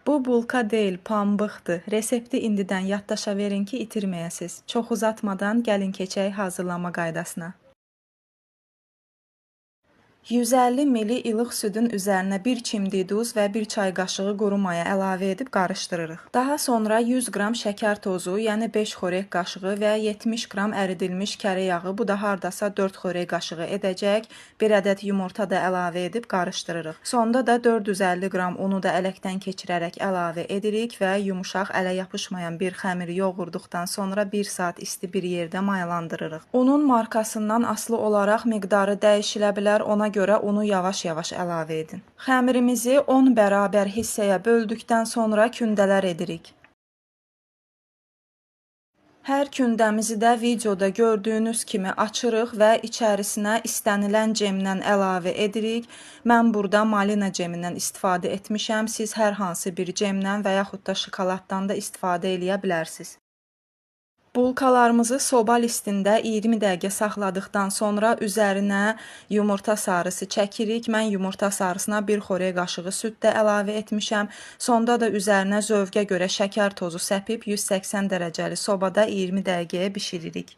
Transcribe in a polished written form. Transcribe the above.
Bu bulka deyil, pambıqdır. Resepti indidən yaddaşa verin ki, itirməyəsiz. Çox uzatmadan gəlin keçək hazırlama qaydasına. 150 ml ilıq südün üzərinə 1 çimdik duz və 1 çay qaşığı quru maya əlavə edib qarışdırırıq. Daha sonra 100 qram şəkər tozu, yəni 5 xörək qaşığı və 70 qram əridilmiş kərə yağı, bu da hardasa 4 xörək qaşığı edəcək. 1 ədəd yumurta da əlavə edib qarışdırırıq. Sonda da 450 qram unu da ələkdən keçirərək əlavə edirik və yumuşaq, ələ yapışmayan bir xəmir yoğurduqdan sonra 1 saat isti bir yerdə mayalandırırıq. Unun markasından asılı olaraq miqdarı dəyişilə bilər, ona görə unu yavaş-yavaş əlavə edin. Xəmirimizi 10 bərabər hissəyə böldükdən sonra kündələr edirik. Hər kündəmizi də videoda gördüyünüz kimi açırıq və içərisinə istənilən cemdən əlavə edirik. Mən burada malina cemindən istifadə etmişəm. Siz hər hansı bir cemdən və yaxud da şokoladdan da istifadə edə bilərsiniz. Bulkalarımızı soba listində 20 dəqiqə saxladıqdan sonra üzərinə yumurta sarısı çəkirik. Mən yumurta sarısına 1 xörək qaşığı süd də əlavə etmişəm. Sonda da üzərinə zövqə görə şəkər tozu səpib 180 dərəcəli sobada 20 dəqiqəyə bişiririk.